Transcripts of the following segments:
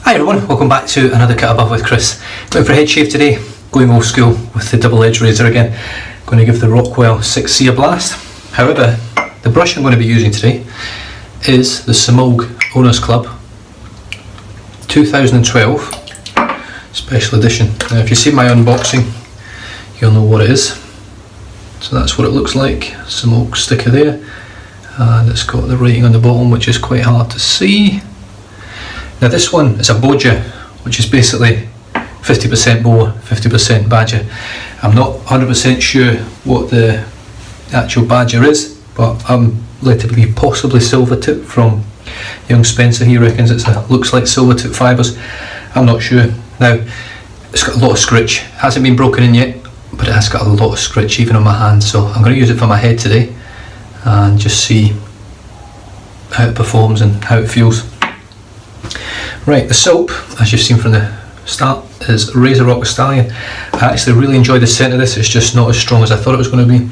Hi everyone, welcome back to another Cut Above with Chris. Going for a head shave today, going old school with the double edge razor again. Going to give the Rockwell 6C a blast. However, the brush I'm going to be using today is the Semogue Owners Club 2012 Special Edition. Now if you see my unboxing, you'll know what it is. So that's what it looks like, Semogue sticker there. And it's got the rating on the bottom, which is quite hard to see. Now this one is a Boadger, which is basically 50% boa, 50% badger. I'm not 100% sure what the actual badger is, but I'm led to believe possibly silver tip from young Spencer. He reckons it looks like silver tip fibres. I'm not sure. Now it's got a lot of scritch. It hasn't been broken in yet, but it has got a lot of scritch even on my hand. So I'm going to use it for my head today and just see how it performs and how it feels. Right, the soap, as you've seen from the start, is RazoRock Stallion. I actually really enjoy the scent of this. It's just not as strong as I thought it was going to be.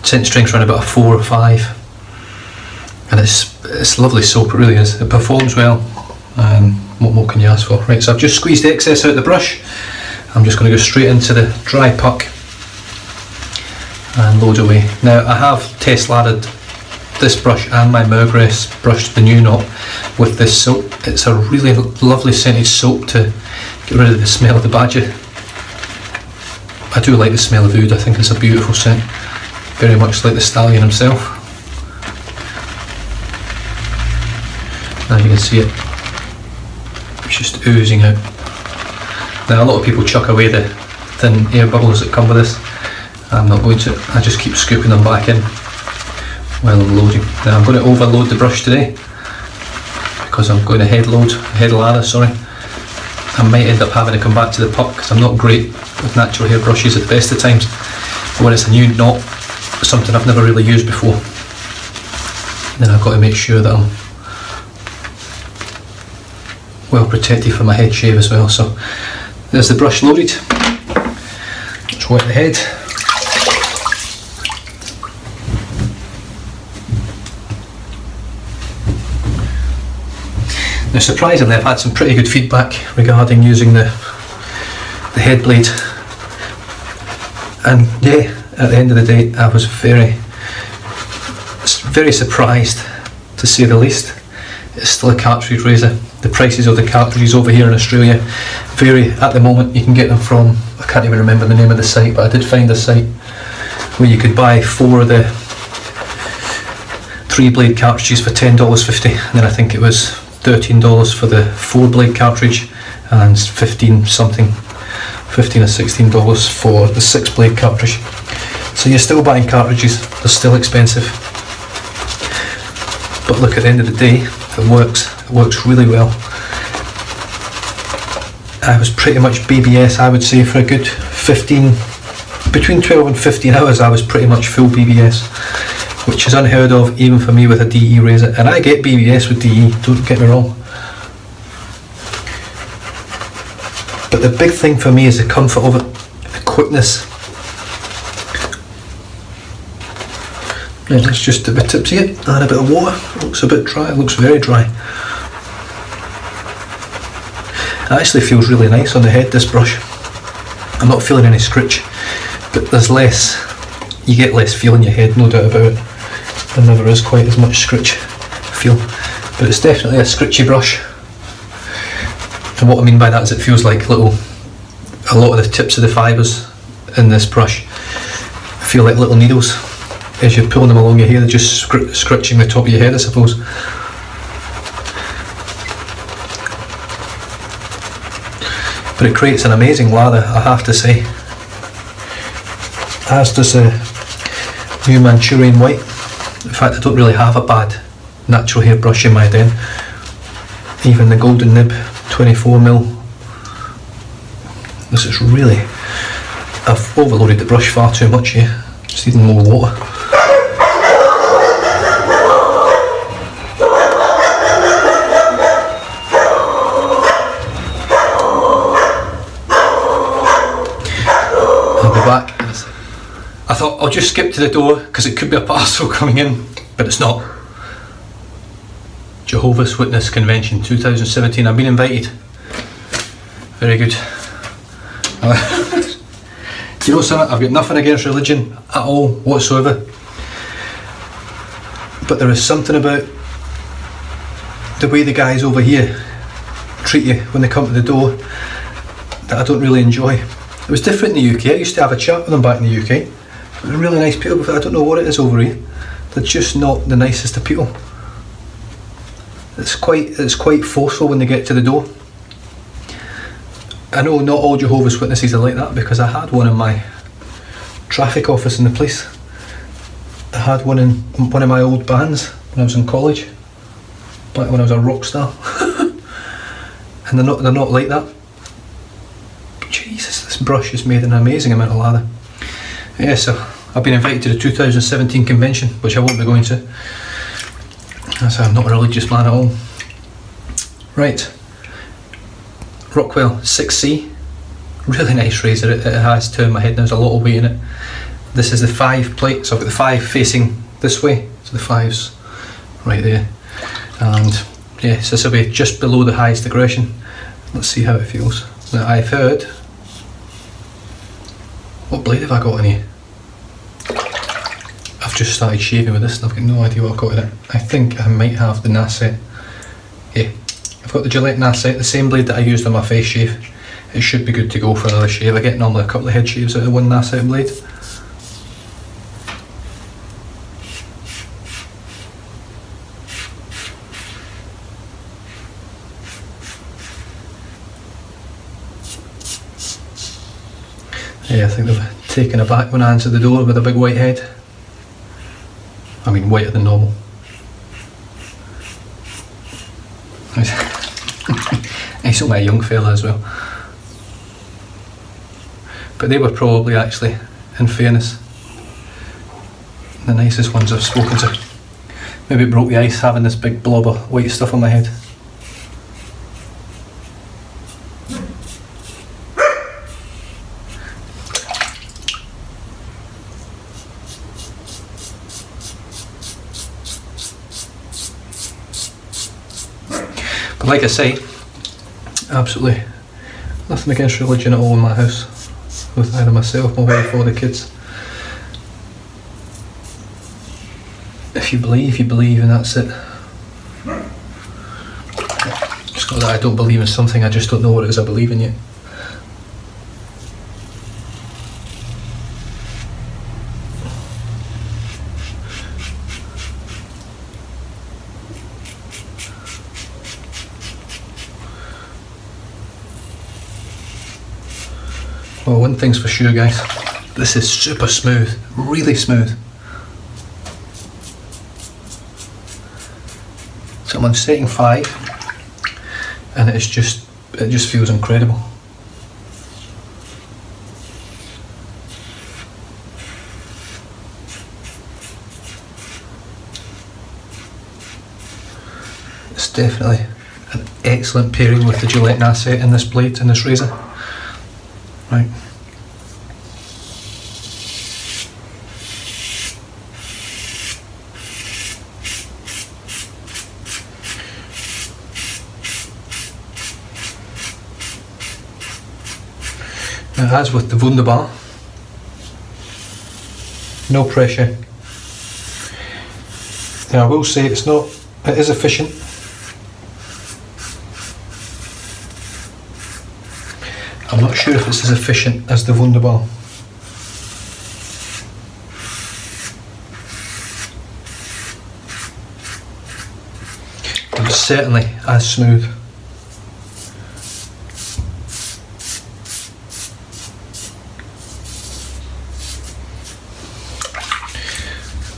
Scent strength's around about a 4 or 5, and it's lovely soap, it really is. It performs well, and what more can you ask for? Right, so I've just squeezed the excess out of the brush. I'm just going to go straight into the dry puck and load away. Now I have test lathered this brush and my Mergress brush, the new knot, with this soap. It's a really lovely scented soap to get rid of the smell of the badger. I do like the smell of oud. I think it's a beautiful scent, very much like the Stallion himself. Now you can see it, it's just oozing out. Now a lot of people chuck away the thin air bubbles that come with this. I'm not going to. I just keep scooping them back in while I'm loading. Now I'm going to overload the brush today because I'm going to head lather, sorry. I might end up having to come back to the puck because I'm not great with natural hair brushes at the best of times. But when it's a new knot, something I've never really used before, then I've got to make sure that I'm well protected for my head shave as well. So there's the brush loaded. Let's wet the head. Now surprisingly, I've had some pretty good feedback regarding using the head blade, and yeah, at the end of the day I was very surprised, to say the least. It's still a cartridge razor. The prices of the cartridges over here in Australia vary at the moment. You can get them from, I can't even remember the name of the site, but I did find a site where you could buy 4 of the 3-blade cartridges for $10.50, and then I think it was $13 for the 4-blade cartridge and 15 or $16 for the 6-blade cartridge. So you're still buying cartridges, they're still expensive. But look, at the end of the day, it works really well. I was pretty much BBS, I would say, for a good between 12 and 15 hours I was pretty much full BBS, which is unheard of even for me with a DE razor, and I get BBS with DE, don't get me wrong. But the big thing for me is the comfort of it, the quickness. Now let's just dip the tips here, add a bit of water. It looks a bit dry, it looks very dry. It actually feels really nice on the head, this brush. I'm not feeling any scritch, but there's less, you get less feel in your head, no doubt about it. There never is quite as much scritch feel, but it's definitely a scritchy brush. And what I mean by that is it feels like a lot of the tips of the fibres in this brush feel like little needles. As you're pulling them along your hair, they're just scratching the top of your head, I suppose. But it creates an amazing lather, I have to say. As does the new Manchurian White. In fact, I don't really have a bad natural hair brush in my den. Even the Golden Nib 24mm. This is really, I've overloaded the brush far too much here. Just needing more water. I'll be back in a second. I thought I'll just skip to the door because it could be a parcel coming in, but it's not. Jehovah's Witness Convention 2017. I've been invited. Very good. You know something? I've got nothing against religion at all whatsoever. But there is something about the way the guys over here treat you when they come to the door that I don't really enjoy. It was different in the UK. I used to have a chat with them back in the UK. They're really nice people, but I don't know what it is over here. They're just not the nicest of people. It's quite forceful when they get to the door. I know not all Jehovah's Witnesses are like that, because I had one in my traffic office in the police. I had one in one of my old bands when I was in college, back when I was a rock star. And they're not like that. Jesus, this brush is made an amazing amount of lather. Yeah, so I've been invited to the 2017 convention, which I won't be going to. So I'm not a religious man at all. Right. Rockwell 6C, really nice razor. It has two in my head now, there's a lot of weight in it. This is the 5 plate, so I've got the 5 facing this way, so the 5's right there. And yeah, so this will be just below the highest aggression. Let's see how it feels. Now I've heard, what blade have I got in here? I've just started shaving with this and I've got no idea what I've got in it. I think I might have the NAS set. Yeah. I've got the Gillette NAS set, the same blade that I used on my face shave. It should be good to go for another shave. I get normally a couple of head shaves out of one NAS set blade. Yeah, I think they've taken aback when I answered the door with a big white head. I mean, whiter than normal. Nice on my young fella as well. But they were probably actually, in fairness, the nicest ones I've spoken to. Maybe it broke the ice having this big blob of white stuff on my head. But like I say, absolutely nothing against religion at all in my house, with either myself, my wife or the kids. If you believe, and that's it. It's not that I don't believe in something, I just don't know what it is I believe in yet. Well, one thing's for sure, guys, this is super smooth, really smooth. So I'm on setting 5 and it just feels incredible. It's definitely an excellent pairing with the Gillette NAS set in this blade, in this razor. Right. Now, as with the Wunderbar, no pressure. Now I will say it is efficient. I'm not sure if it's as efficient as the Wunderbar. But it's certainly as smooth.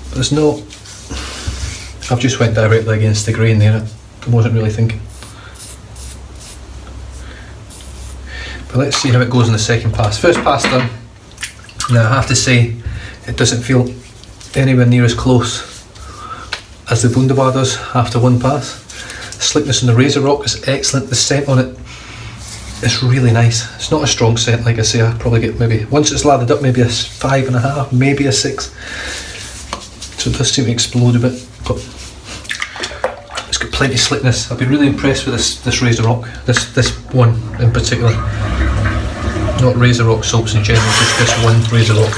But there's no... I've just went directly against the grain there. I wasn't really thinking. But let's see how it goes in the second pass. First pass done. Now I have to say, it doesn't feel anywhere near as close as the Wunderbar does after one pass. The slickness on the RazoRock is excellent. The scent on it is really nice. It's not a strong scent, like I say. I probably get maybe, once it's lathered up, maybe a 5.5, maybe a 6. So it does seem to explode a bit, but it's It's got plenty of slickness. I've been really impressed with this RazoRock, this one in particular. Not RazoRock soaps in general, just this one RazoRock.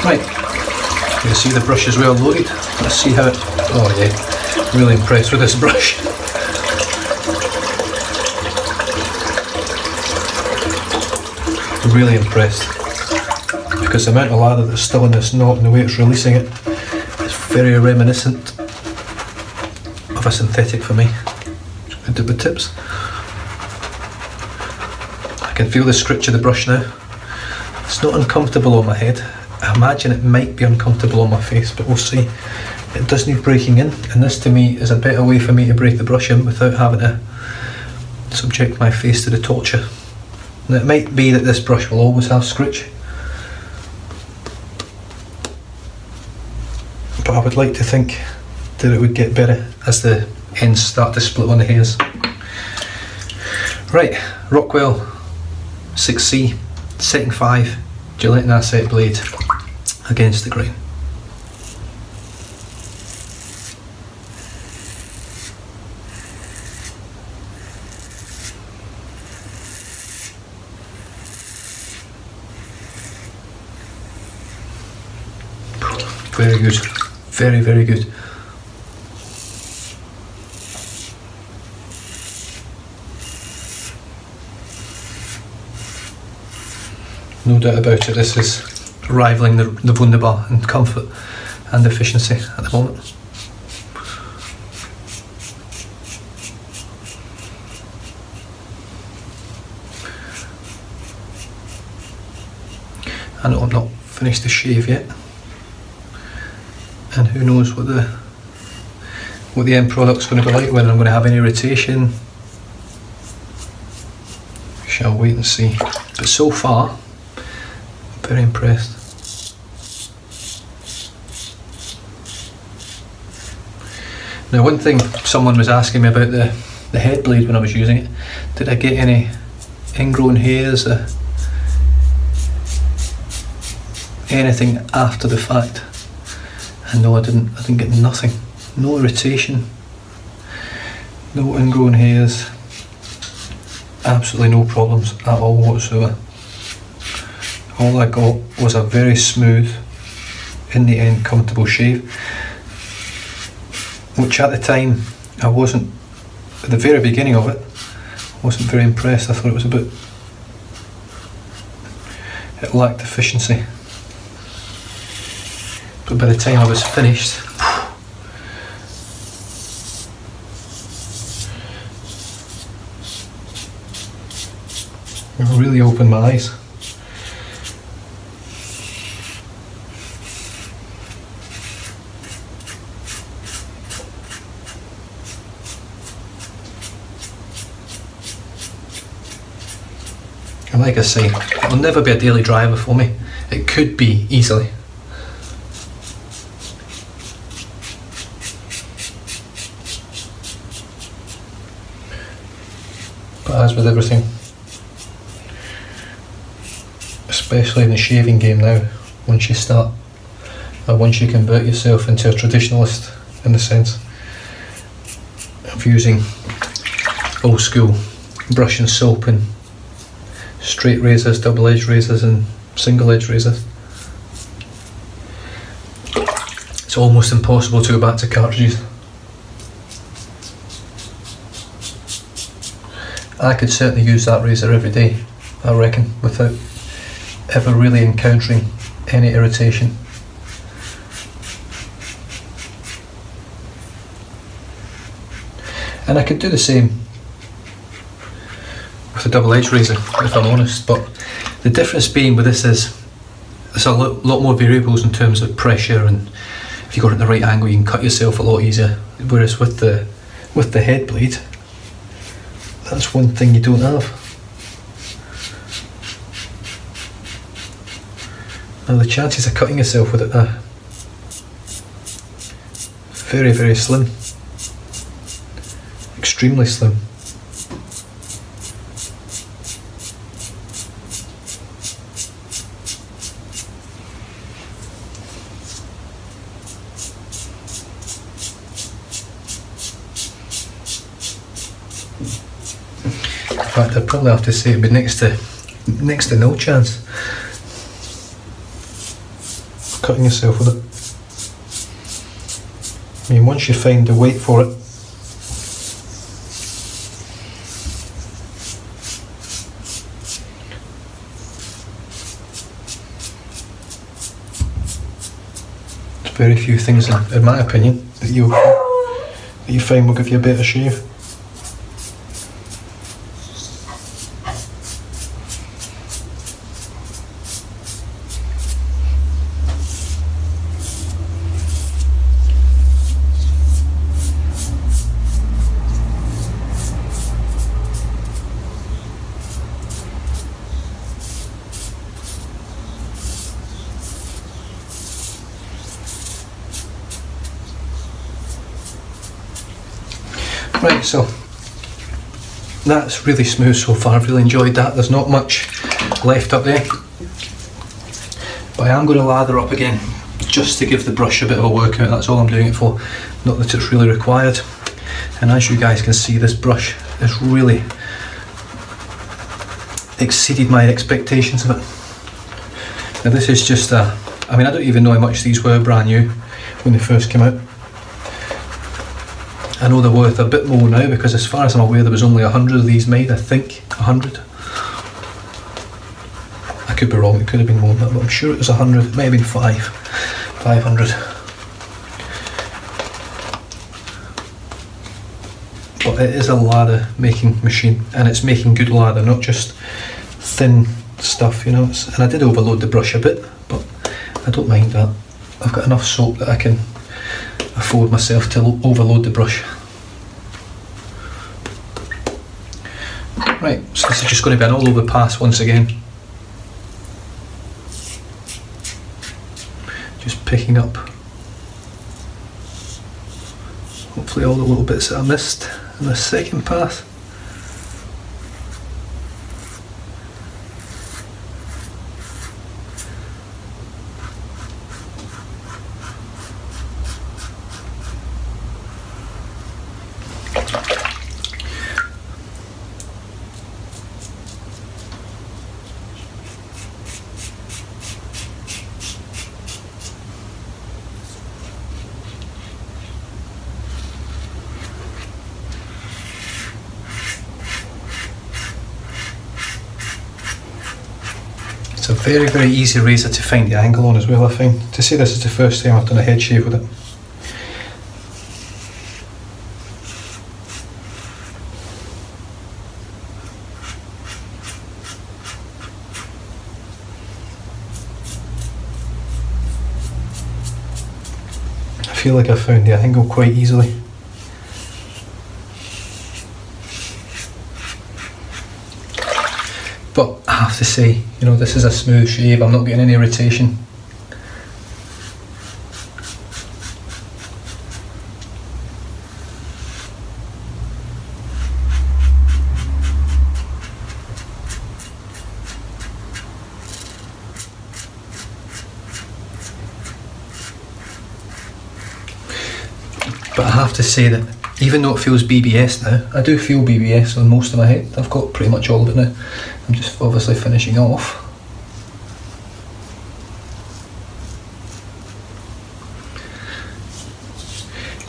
Right, you can see the brush is well loaded. Let's see how it, oh yeah, really impressed with this brush. Really impressed, because the amount of lather that's still in this knot and the way it's releasing it is very reminiscent of a synthetic for me. I did with tips. I can feel the scritch of the brush now. It's not uncomfortable on my head. I imagine it might be uncomfortable on my face, but we'll see. It does need breaking in, and this to me is a better way for me to break the brush in without having to subject my face to the torture. And it might be that this brush will always have scritch, but I would like to think that it would get better as the ends start to split on the hairs. Right, Rockwell 6C, setting 5, Gillette and Asset blade against the grain. Very good, very, very good. No doubt about it, this is rivaling the Wunderbar in comfort and efficiency at the moment. I know I'm not finished the shave yet, and who knows what the end product's going to be like, whether I'm going to have any irritation. We shall wait and see. But so far, very impressed. Now, one thing someone was asking me about the head blade when I was using it, did I get any ingrown hairs, anything after the fact? And no, I didn't get nothing. No irritation, no ingrown hairs, absolutely no problems at all whatsoever. All I got was a very smooth, in the end, comfortable shave, which at the time I wasn't, at the very beginning of it, wasn't very impressed. I thought it was a bit, it lacked efficiency. But by the time I was finished, it really opened my eyes. And like I say, it'll never be a daily driver for me. It could be easily. But as with everything, especially in the shaving game now, once you start, or once you convert yourself into a traditionalist, in the sense of using old school brush and soap and straight razors, double edge razors and single edge razors, it's almost impossible to go back to cartridges. I could certainly use that razor every day, I reckon, without ever really encountering any irritation. And I could do the same with a double edge razor, if I'm honest, but the difference being with this is there's a lot more variables in terms of pressure, and if you got it at the right angle you can cut yourself a lot easier, whereas with the head blade, that's one thing you don't have. Now the chances of cutting yourself with it are very, very slim. Extremely slim. In fact, I'd probably have to say it'd be next to no chance of cutting yourself with it. I mean, once you find the weight for it, there's very few things, in my opinion, that you find will give you a better shave. Right, so that's really smooth so far. I've really enjoyed that. There's not much left up there, but I am going to lather up again just to give the brush a bit of a workout. That's all I'm doing it for, not that it's really required. And as you guys can see, this brush has really exceeded my expectations of it. Now this is just I mean, I don't even know how much these were brand new when they first came out. I know they're worth a bit more now, because as far as I'm aware there was only 100 of these made, I think. 100. I could be wrong, it could have been more than that, but I'm sure it was 100, it may have been 500. But it is a lather making machine, and it's making good lather, not just thin stuff, you know. And I did overload the brush a bit, but I don't mind that. I've got enough soap that I can afford myself to overload the brush. Right, so this is just going to be an all over pass once again. Just picking up hopefully all the little bits that I missed in the second pass. It's a very, very easy razor to find the angle on as well, I find. To say this is the first time I've done a head shave with it. I feel like I found the angle quite easily. But I have to say, you know, this is a smooth shave, I'm not getting any irritation. But I have to say that even though it feels BBS now, I do feel BBS on most of my head. I've got pretty much all of it now. I'm just obviously finishing off.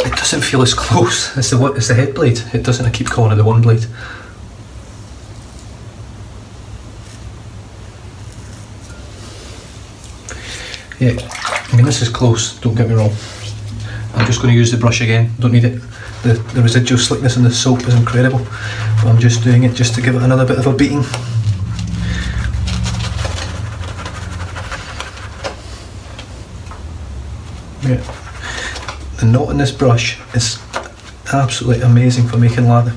It doesn't feel as close as the head blade. It doesn't, I keep calling it the one blade. Yeah, I mean this is close, don't get me wrong. I'm just going to use the brush again, don't need it. The residual slickness in the soap is incredible, but I'm just doing it just to give it another bit of a beating. Yeah. The knot in this brush is absolutely amazing for making lather.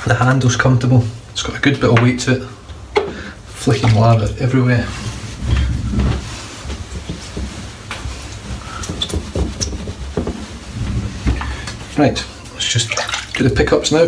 The handle's comfortable, it's got a good bit of weight to it, flicking lather everywhere. Right, let's just do the pickups now.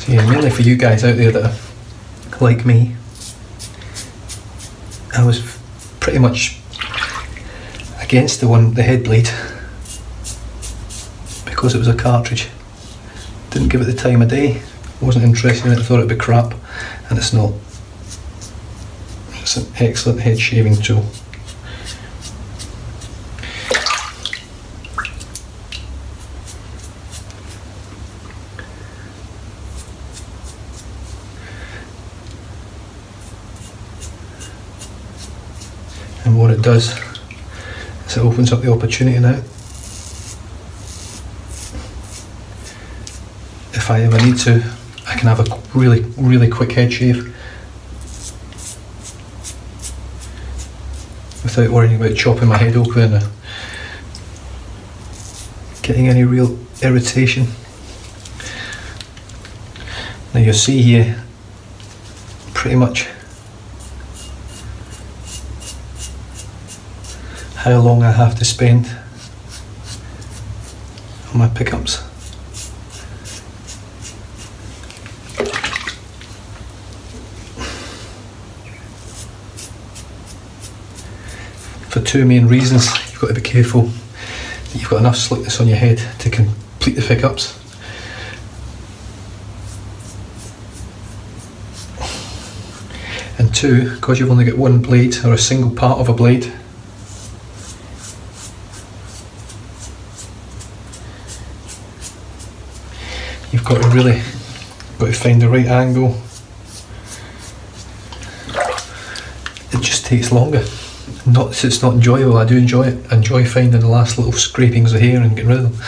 So yeah, mainly for you guys out there that are like me, I was pretty much against the head blade because it was a cartridge. Didn't give it the time of day, wasn't interested in it, thought it'd be crap, and it's not. It's an excellent head shaving tool. And what it does is it opens up the opportunity now. If I ever need to, I can have a really quick head shave without worrying about chopping my head open or getting any real irritation. Now you'll see here pretty much how long I have to spend on my pickups. For two main reasons. You've got to be careful that you've got enough slickness on your head to complete the pickups. And two, because you've only got one blade or a single part of a blade, you've got to find the right angle. It just takes longer. Not that it's not enjoyable, I do enjoy it. I enjoy finding the last little scrapings of hair and getting rid of them.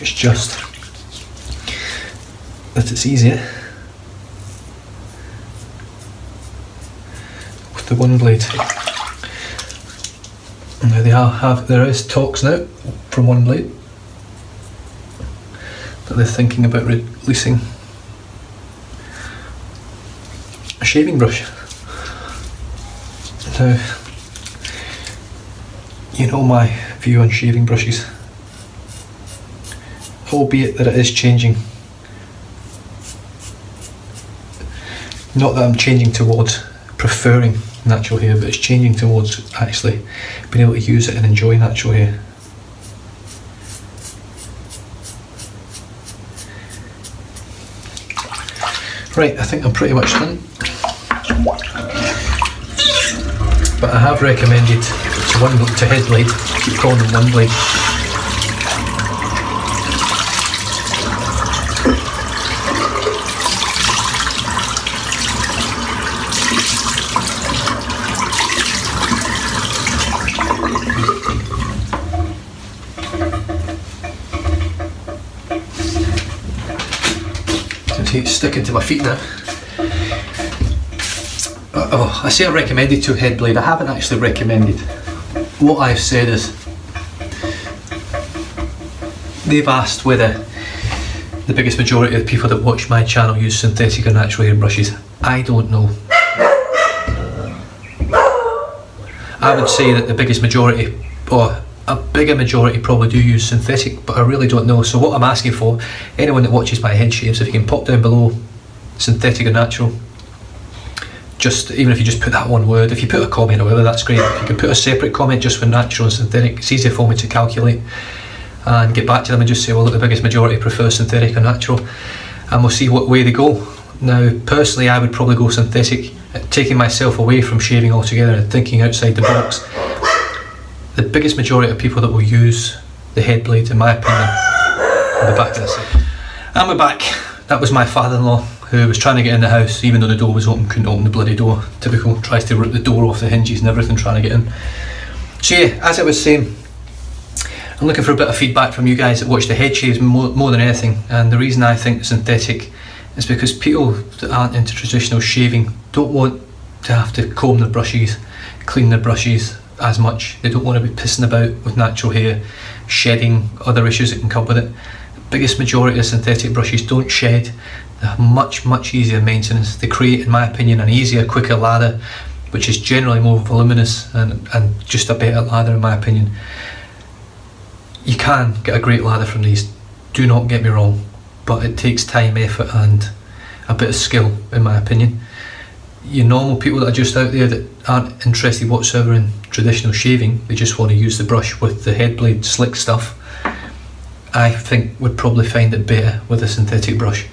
It's just that it's easier with the one blade. Now there is talks now from one blade that they're thinking about releasing a shaving brush. Now, you know my view on shaving brushes, albeit that it is changing. Not that I'm changing towards preferring natural hair, but it's changing towards actually being able to use it and enjoy natural hair. Right, I think I'm pretty much done. But I have recommended to head blade, keep calling them one blade. It's sticking to my feet now. Oh, I say I recommended to head blade. I haven't actually recommended. What I've said is they've asked whether the biggest majority of the people that watch my channel use synthetic or natural hair brushes. I don't know. I would say that the biggest majority, or a bigger majority, probably do use synthetic, but I really don't know. So what I'm asking for, anyone that watches my head shaves, if you can pop down below synthetic or natural, just even if you just put that one word, if you put a comment or whatever, that's great. If you can put a separate comment just for natural and synthetic, it's easier for me to calculate and get back to them and just say, well look, the biggest majority prefers synthetic or natural, and we'll see what way they go. Now personally I would probably go synthetic, taking myself away from shaving altogether and thinking outside the box. The biggest majority of people that will use the head blade, in my opinion, I'll be back to this. And we're back. That was my father-in-law who was trying to get in the house, even though the door was open, couldn't open the bloody door. Typical, tries to rip the door off the hinges and everything, trying to get in. So yeah, as I was saying, I'm looking for a bit of feedback from you guys that watch the head shaves more than anything. And the reason I think synthetic is because people that aren't into traditional shaving don't want to have to comb their brushes, clean their brushes as much. They don't want to be pissing about with natural hair, shedding, other issues that can come with it. biggest majority of synthetic brushes don't shed. They're much easier maintenance. They create, in my opinion, an easier, quicker lather, which is generally more voluminous and just a better lather, in my opinion. You can get a great lather from these, do not get me wrong, but it takes time, effort and a bit of skill, in my opinion. Your normal people that are just out there that aren't interested whatsoever in traditional shaving, they just want to use the brush with the head blade slick stuff, I think would probably find it better with a synthetic brush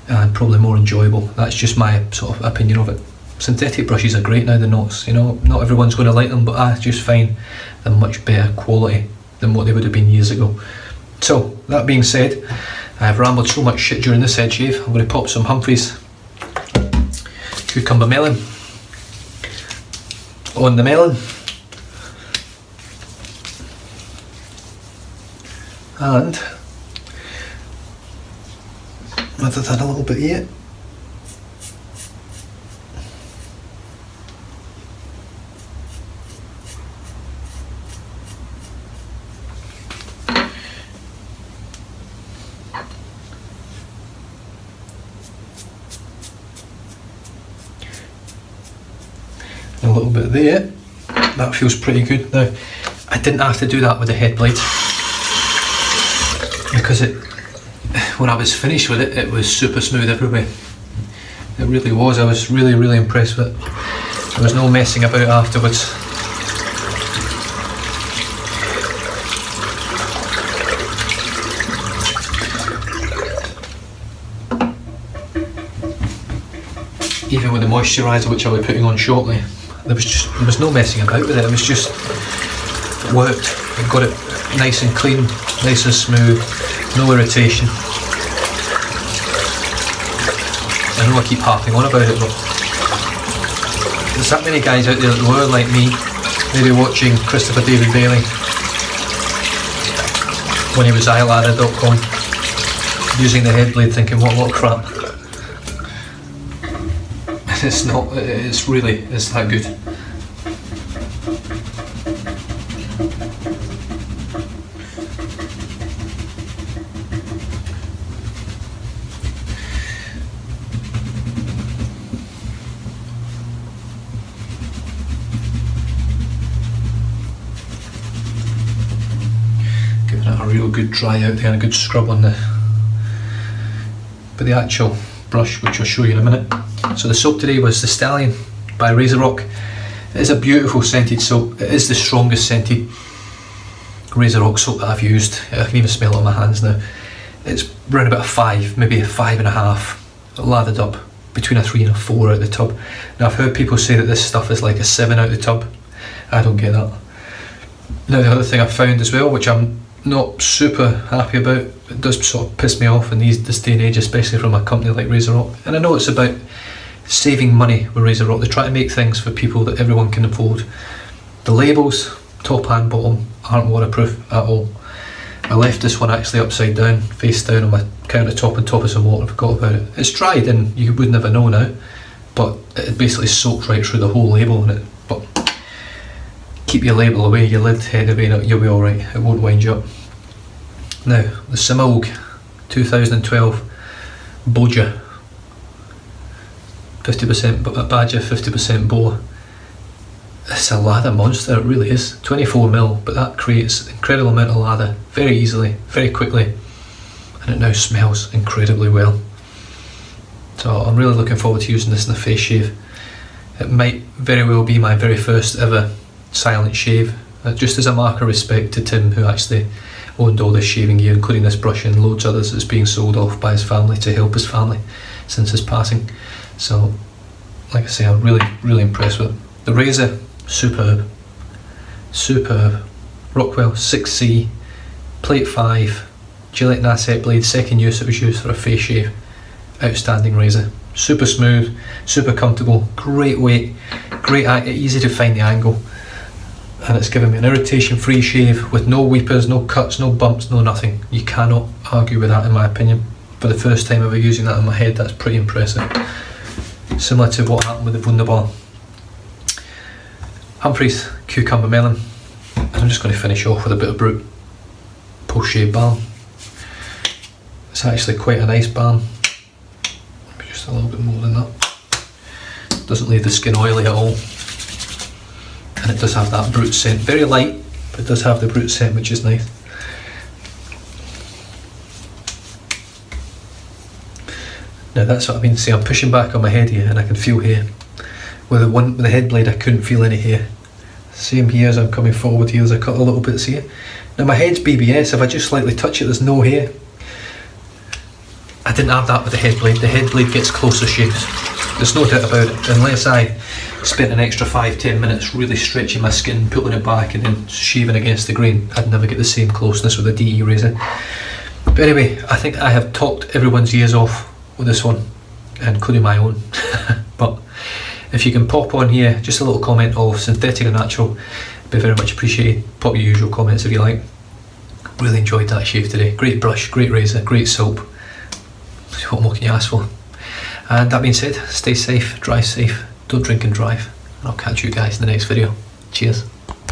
and probably more enjoyable. That's just my sort of opinion of it. Synthetic brushes are great now, they're not, you know, not everyone's going to like them, but I just find they're much better quality than what they would have been years ago. So, that being said, I've rambled so much shit during this head shave. I'm going to pop some Humphreys Cucumber Melon on the melon, and lather that a little bit here. A little bit there, that feels pretty good. Now, I didn't have to do that with the head blade because when I was finished with it, it was super smooth everywhere. It really was. I was really impressed with it. There was no messing about afterwards. Even with the moisturiser, which I'll be putting on shortly, there was no messing about with it. It was just worked. I got it nice and clean, nice and smooth, no irritation. I know I keep harping on about it, but there's that many guys out there that were like me, maybe watching Christopher David Bailey when he was iLather.com, using the head blade, thinking what a lot of crap. It's not, it's that good. Giving it a real good dry out there and a good scrub on the actual brush, which I'll show you in a minute. So the soap today was the Stallion by RazoRock. It is a beautiful scented soap. It is the strongest scented RazoRock soap that I've used. I can even smell it on my hands now. It's around about a 5, maybe a 5.5, lathered up between a 3 and a 4 out of the tub. Now I've heard people say that this stuff is like a 7 out of the tub. I don't get that. Now the other thing I found as well, which I'm not super happy about, it does sort of piss me off in this day and age, especially from a company like RazoRock, and I know it's about saving money with RazoRock. They try to make things for people that everyone can afford. The labels, top and bottom, aren't waterproof at all. I left this one actually upside down, face down on my countertop on top of some water, I forgot about it. It's dried and you would never know now, but it basically soaks right through the whole label on it. But keep your label away, your lid head away, you'll be alright, it won't wind you up. Now, the Semogue 2012 Boadger, 50% Boadger, 50% boa. It's a lather monster, it really is. 24mm, but that creates an incredible amount of lather very easily, very quickly, and it now smells incredibly well. So I'm really looking forward to using this in the face shave. It might very well be my very first ever silent shave, just as a mark of respect to Tim, who actually owned all this shaving gear, including this brush and loads of others that's being sold off by his family to help his family since his passing. So, like I say, I'm really impressed with it. The razor, superb. Rockwell 6C, plate 5, Gillette Nasset blade, second use. It was used for a face shave. Outstanding razor. Super smooth, super comfortable, great weight, easy to find the angle. And it's given me an irritation-free shave with no weepers, no cuts, no bumps, no nothing. You cannot argue with that, in my opinion. For the first time ever using that on my head, that's pretty impressive. Similar to what happened with the Wunderbar. Humphreys Cucumber Melon. And I'm just going to finish off with a bit of Brute post-shave balm. It's actually quite a nice balm. Just a little bit more than that. Doesn't leave the skin oily at all. And it does have that brute scent. Very light, but it does have the brute scent, which is nice. Now that's what I mean. See, I'm pushing back on my head here and I can feel hair. With the head blade I couldn't feel any hair. Same here as I'm coming forward here, there's a couple of little bits here. Now my head's BBS, if I just slightly touch it there's no hair. I didn't have that with the head blade. The head blade gets closer shaves. There's no doubt about it. Unless I spent an extra 5-10 minutes really stretching my skin, pulling it back and then shaving against the grain, I'd never get the same closeness with a DE razor. But anyway, I think I have talked everyone's ears off with this one, including my own. But if you can pop on here just a little comment of synthetic or natural, it'd be very much appreciated. Pop your usual comments if you like. Really enjoyed that shave today. Great brush, great razor, great soap. What more can you ask for? And that being said, stay safe, drive safe, don't drink and drive, and I'll catch you guys in the next video. Cheers.